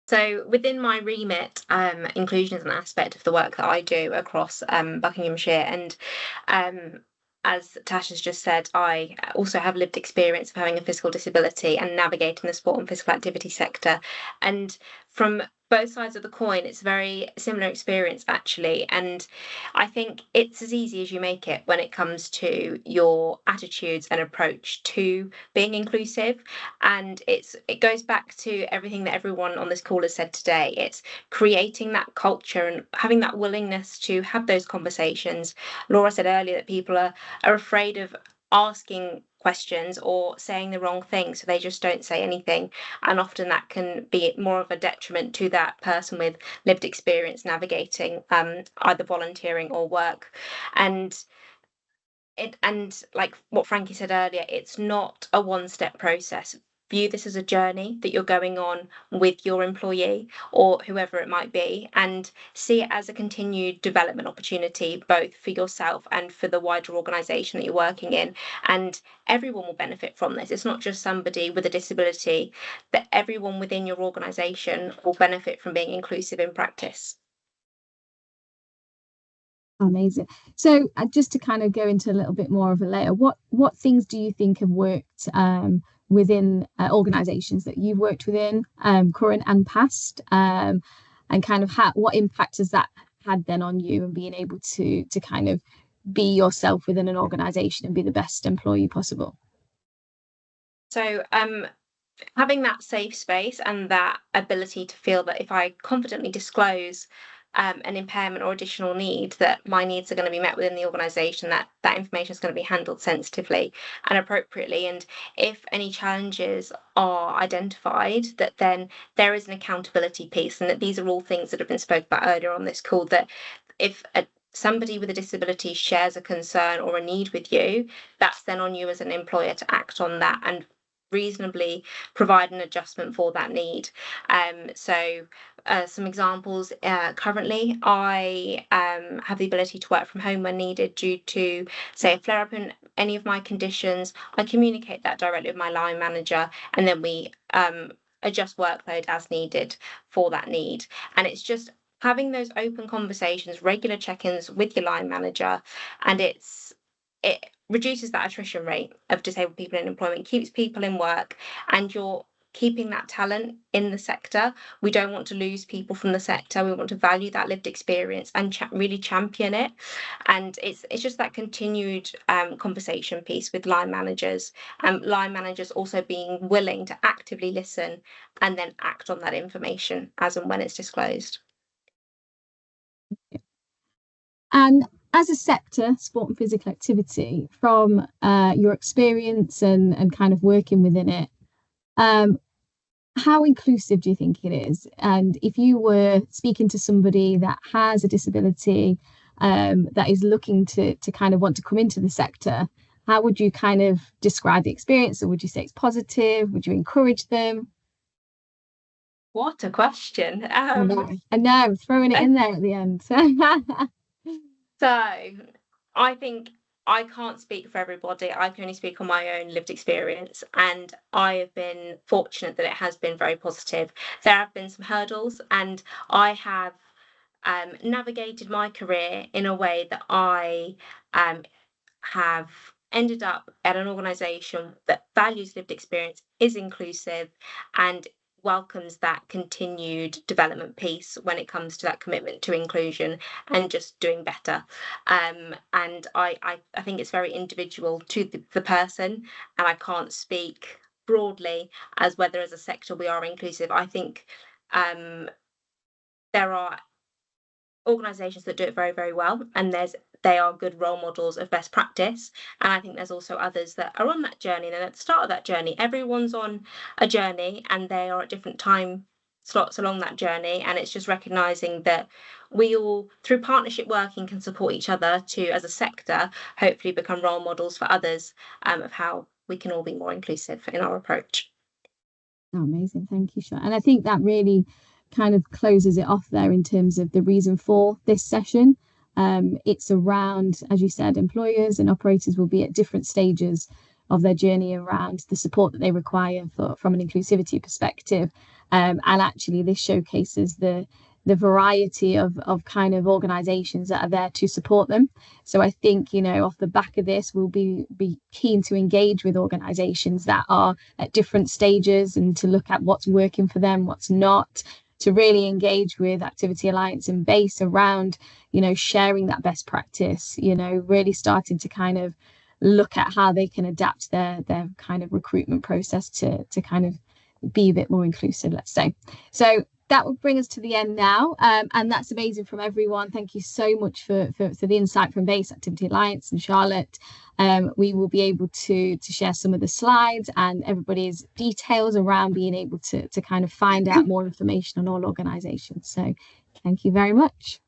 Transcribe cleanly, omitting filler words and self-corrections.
So within my remit, inclusion is an aspect of the work that I do across Buckinghamshire, and as Tash has just said, I also have lived experience of having a physical disability and navigating the sport and physical activity sector. And from both sides of the coin, it's a very similar experience actually. And I think it's as easy as you make it when it comes to your attitudes and approach to being inclusive. And it goes back to everything that everyone on this call has said today. It's creating that culture and having that willingness to have those conversations. Laura said earlier that people are afraid of asking questions or saying the wrong thing, so they just don't say anything. And often that can be more of a detriment to that person with lived experience navigating either volunteering or work. And like what Frankie said earlier, it's not a one-step process. View this as a journey that you're going on with your employee or whoever it might be, and see it as a continued development opportunity, both for yourself and for the wider organisation that you're working in. And everyone will benefit from this. It's not just somebody with a disability, that everyone within your organisation will benefit from being inclusive in practice. Amazing. So just to kind of go into a little bit more of a layer, what things do you think have worked within organizations that you've worked within, current and past, and kind of what impact has that had then on you and being able to kind of be yourself within an organization and be the best employee possible? So having that safe space and that ability to feel that if I confidently disclose an impairment or additional need, that my needs are going to be met within the organisation, that information is going to be handled sensitively and appropriately. And if any challenges are identified, that then there is an accountability piece, and that these are all things that have been spoken about earlier on this call, that if somebody with a disability shares a concern or a need with you, that's then on you as an employer to act on that and reasonably provide an adjustment for that need. So some examples, currently I have the ability to work from home when needed due to, say, a flare up in any of my conditions. I communicate that directly with my line manager, and then we adjust workload as needed for that need. And it's just having those open conversations, regular check-ins with your line manager, and it reduces that attrition rate of disabled people in employment, keeps people in work, and you're keeping that talent in the sector. We don't want to lose people from the sector. We want to value that lived experience and really champion it. And it's just that continued conversation piece with line managers, and line managers also being willing to actively listen and then act on that information as and when it's disclosed. And as a sector, sport and physical activity, from your experience and kind of working within it, how inclusive do you think it is? And if you were speaking to somebody that has a disability, that is looking to kind of want to come into the sector, how would you kind of describe the experience? Or would you say it's positive? Would you encourage them? What a question. I know, throwing it in there at the end. So I think I can't speak for everybody. I can only speak on my own lived experience, and I have been fortunate that it has been very positive. There have been some hurdles, and I have navigated my career in a way that I have ended up at an organisation that values lived experience, is inclusive, and welcomes that continued development piece when it comes to that commitment to inclusion and just doing better. And I think it's very individual to the person, and I can't speak broadly as whether as a sector we are inclusive. I think there are organisations that do it very, very well, and they are good role models of best practice. And I think there's also others that are on that journey, and at the start of that journey, everyone's on a journey and they are at different time slots along that journey. And it's just recognising that we all, through partnership working, can support each other to, as a sector, hopefully become role models for others of how we can all be more inclusive in our approach. Oh, amazing. Thank you, Sean. And I think that really kind of closes it off there in terms of the reason for this session. It's around, as you said, employers and operators will be at different stages their journey around the support that they require from an inclusivity perspective. And actually, this showcases the variety of kind of organizations that are there to support them. So I think, off the back of this, we'll be keen to engage with organizations that are at different stages and to look at what's working for them, what's not, to really engage with Activity Alliance and BASE around, sharing that best practice, really starting to kind of look at how they can adapt their kind of recruitment process to kind of be a bit more inclusive, let's say. So that will bring us to the end now, and that's amazing from everyone. Thank you so much for the insight from BASE, Activity Alliance, and Charlotte. We will be able to share some of the slides and everybody's details around being able to kind of find out more information on all organisations. So thank you very much.